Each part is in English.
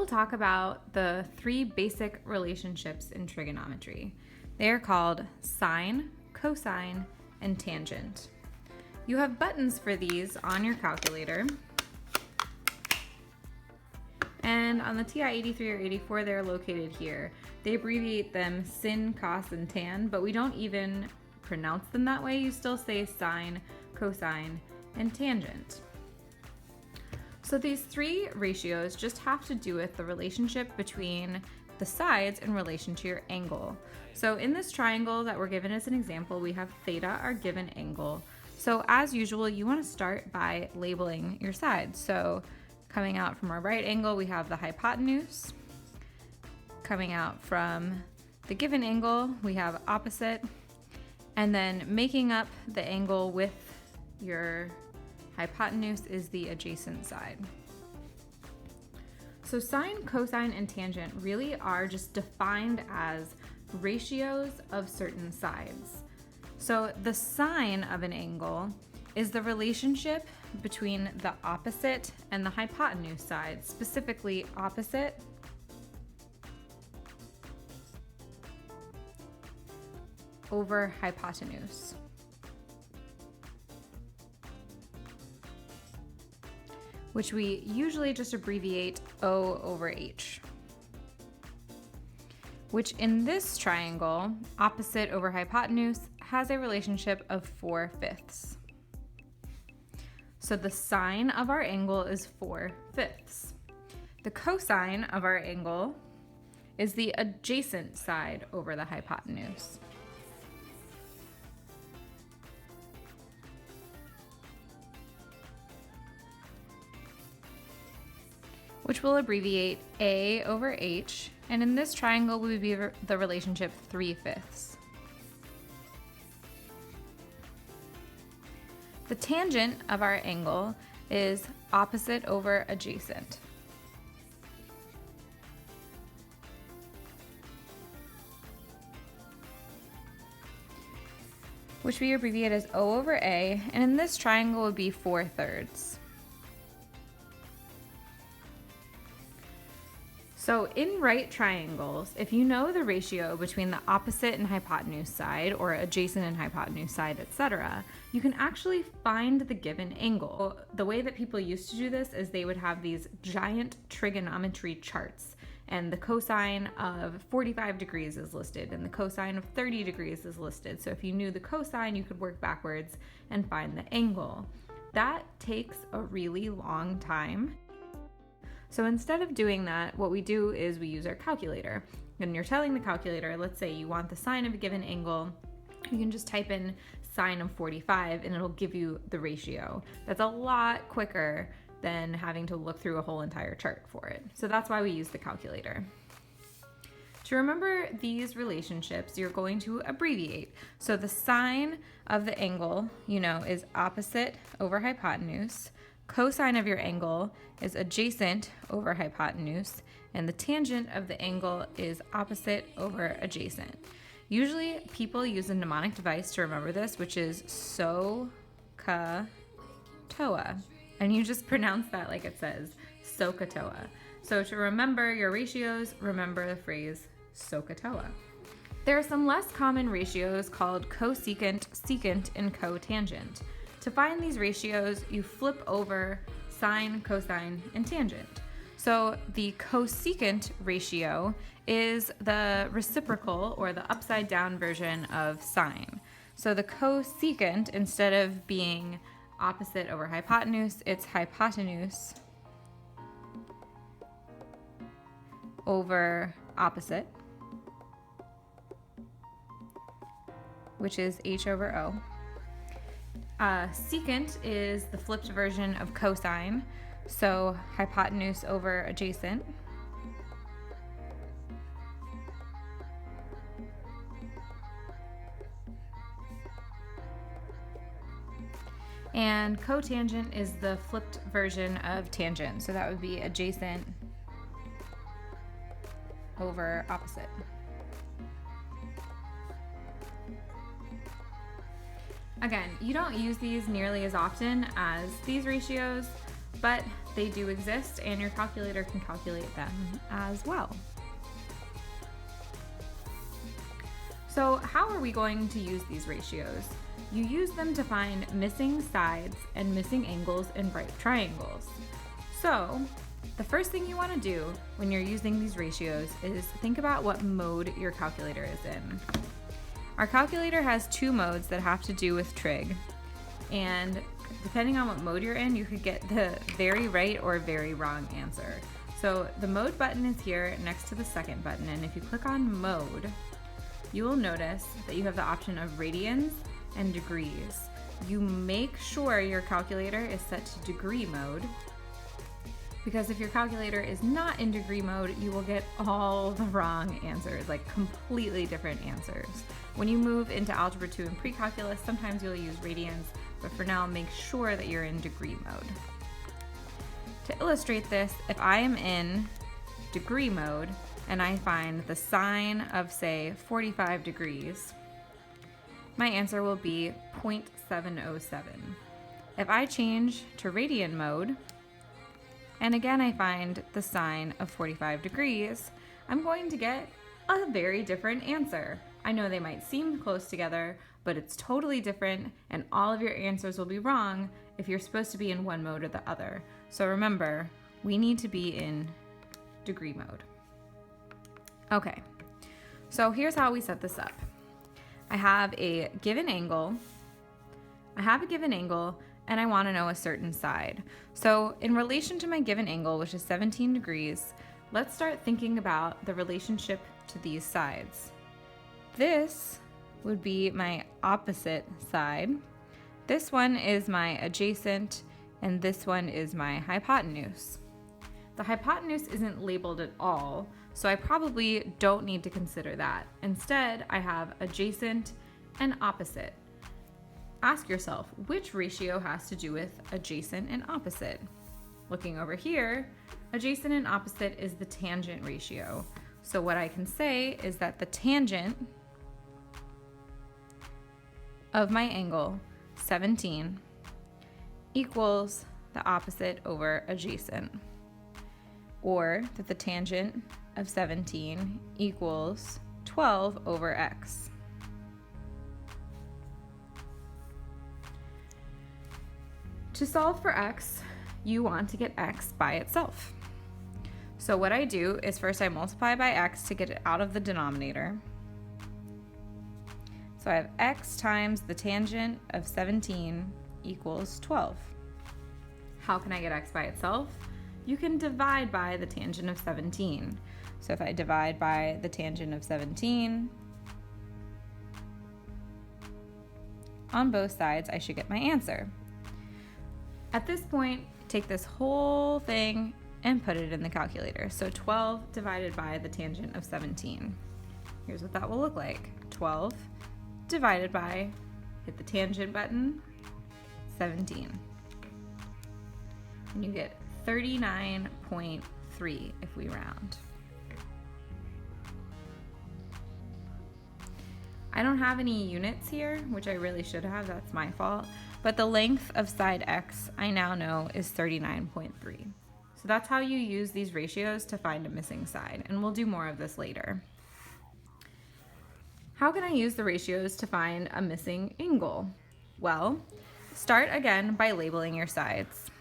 we'll talk about the three basic relationships in trigonometry. They are called sine, cosine, and tangent. You have buttons for these on your calculator. And on the TI 83 or 84, they're located here. They abbreviate them sin, cos, and tan, but we don't even pronounce them that way. You still say sine, cosine, and tangent. So these three ratios just have to do with the relationship between the sides in relation to your angle. So in this triangle that we're given as an example, we have theta, our given angle. So as usual, you want to start by labeling your sides. So coming out from our right angle, we have the hypotenuse. Coming out from the given angle, we have opposite. And then making up the angle with your hypotenuse is the adjacent side. So sine, cosine, and tangent really are just defined as ratios of certain sides. So the sine of an angle is the relationship between the opposite and the hypotenuse side, specifically opposite over hypotenuse. Which we usually just abbreviate O over H. Which in this triangle, opposite over hypotenuse, has a relationship of 4/5. So the sine of our angle is 4/5. The cosine of our angle is the adjacent side over the hypotenuse. Which will abbreviate A over H, and in this triangle would be the relationship 3/5. The tangent of our angle is opposite over adjacent. Which we abbreviate as O over A, and in this triangle would be 4/3. So in right triangles, if you know the ratio between the opposite and hypotenuse side, or adjacent and hypotenuse side, etc., you can actually find the given angle. The way that people used to do this is they would have these giant trigonometry charts, and the cosine of 45 degrees is listed, and the cosine of 30 degrees is listed. So if you knew the cosine, you could work backwards and find the angle. That takes a really long time. So instead of doing that, what we do is we use our calculator. And you're telling the calculator, let's say you want the sine of a given angle, you can just type in sine of 45 and it'll give you the ratio. That's a lot quicker than having to look through a whole entire chart for it. So that's why we use the calculator. To remember these relationships, you're going to abbreviate. So the sine of the angle, is opposite over hypotenuse. Cosine of your angle is adjacent over hypotenuse, and the tangent of the angle is opposite over adjacent. Usually people use a mnemonic device to remember this, which is SOHCAHTOA. And you just pronounce that like it says, SOHCAHTOA. So to remember your ratios, remember the phrase SOHCAHTOA. There are some less common ratios called cosecant, secant, and cotangent. To find these ratios, you flip over sine, cosine, and tangent. So the cosecant ratio is the reciprocal or the upside down version of sine. So the cosecant, instead of being opposite over hypotenuse, it's hypotenuse over opposite, which is H over O. Secant is the flipped version of cosine, so hypotenuse over adjacent. And cotangent is the flipped version of tangent, so that would be adjacent over opposite. Again, you don't use these nearly as often as these ratios, but they do exist and your calculator can calculate them as well. So how are we going to use these ratios? You use them to find missing sides and missing angles in right triangles. So the first thing you want to do when you're using these ratios is think about what mode your calculator is in. Our calculator has two modes that have to do with trig, and depending on what mode you're in, you could get the very right or very wrong answer. So the mode button is here next to the second button, and if you click on mode, you will notice that you have the option of radians and degrees. You make sure your calculator is set to degree mode, because if your calculator is not in degree mode, you will get all the wrong answers, like completely different answers. When you move into Algebra 2 and Pre-Calculus, sometimes you'll use radians, but for now, make sure that you're in degree mode. To illustrate this, if I am in degree mode and I find the sine of, say, 45 degrees, my answer will be 0.707. If I change to radian mode, and again I find the sine of 45 degrees, I'm going to get a very different answer. I know they might seem close together, but it's totally different, and all of your answers will be wrong if you're supposed to be in one mode or the other. So remember, we need to be in degree mode. Okay, so here's how we set this up. I have a given angle, and I want to know a certain side. So in relation to my given angle, which is 17 degrees, let's start thinking about the relationship to these sides. This would be my opposite side. This one is my adjacent, and this one is my hypotenuse. The hypotenuse isn't labeled at all, so I probably don't need to consider that. Instead, I have adjacent and opposite. Ask yourself, which ratio has to do with adjacent and opposite? Looking over here, adjacent and opposite is the tangent ratio. So what I can say is that the tangent of my angle, 17, equals the opposite over adjacent. Or that the tangent of 17 equals 12 over x. To solve for x, you want to get x by itself. So what I do is first I multiply by x to get it out of the denominator. So I have x times the tangent of 17 equals 12. How can I get x by itself? You can divide by the tangent of 17. So if I divide by the tangent of 17, on both sides, I should get my answer. At this point, take this whole thing and put it in the calculator. So 12 divided by the tangent of 17. Here's what that will look like. 12 divided by, hit the tangent button, 17. And you get 39.3 if we round. I don't have any units here, which I really should have, that's my fault. But the length of side x, I now know, is 39.3. So that's how you use these ratios to find a missing side, and we'll do more of this later. How can I use the ratios to find a missing angle? Well, start again by labeling your sides.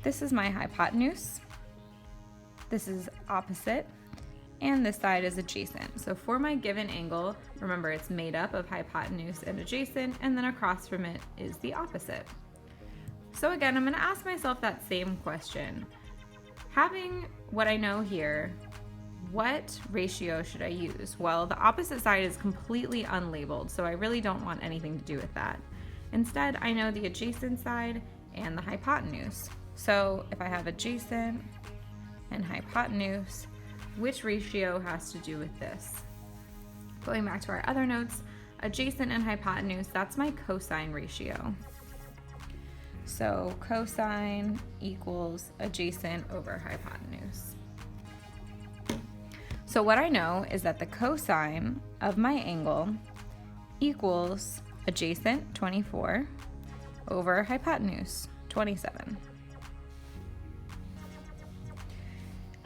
This is my hypotenuse, this is opposite, and this side is adjacent. So for my given angle, remember it's made up of hypotenuse and adjacent, and then across from it is the opposite. So again, I'm going to ask myself that same question. Having what I know here, what ratio should I use? Well, the opposite side is completely unlabeled, so I really don't want anything to do with that. Instead, I know the adjacent side and the hypotenuse. So if I have adjacent and hypotenuse, which ratio has to do with this? Going back to our other notes, adjacent and hypotenuse, that's my cosine ratio. So cosine equals adjacent over hypotenuse. So what I know is that the cosine of my angle equals adjacent, 24, over hypotenuse, 27.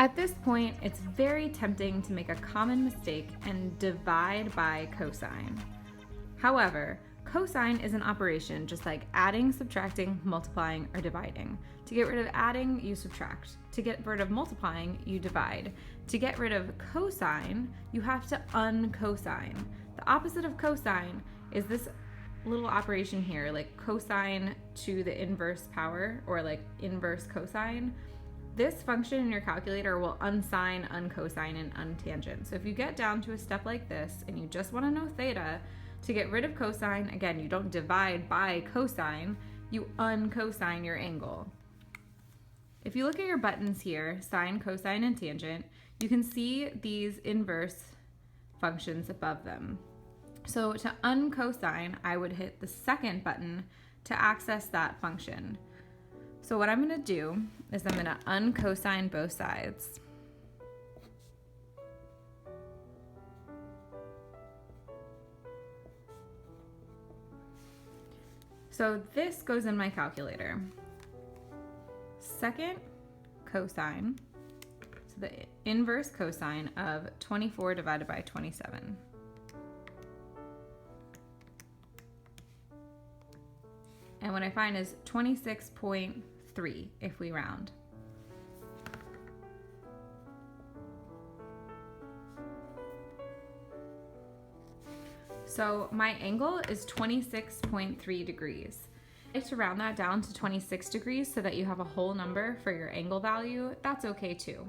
At this point, it's very tempting to make a common mistake and divide by cosine. However, cosine is an operation just like adding, subtracting, multiplying, or dividing. To get rid of adding, you subtract. To get rid of multiplying, you divide. To get rid of cosine, you have to uncosine. The opposite of cosine is this little operation here, like cosine to the inverse power, or like inverse cosine. This function in your calculator will unsine, uncosine, and untangent. So if you get down to a step like this and you just want to know theta, to get rid of cosine, again, you don't divide by cosine, you uncosine your angle. If you look at your buttons here, sine, cosine, and tangent, you can see these inverse functions above them. So to uncosine, I would hit the second button to access that function. So what I'm going to do is I'm going to uncosine both sides. So this goes in my calculator. Second cosine, so the inverse cosine of 24 divided by 27. And what I find is 26.3 if we round. So my angle is 26.3 degrees. If to round that down to 26 degrees so that you have a whole number for your angle value, that's okay too.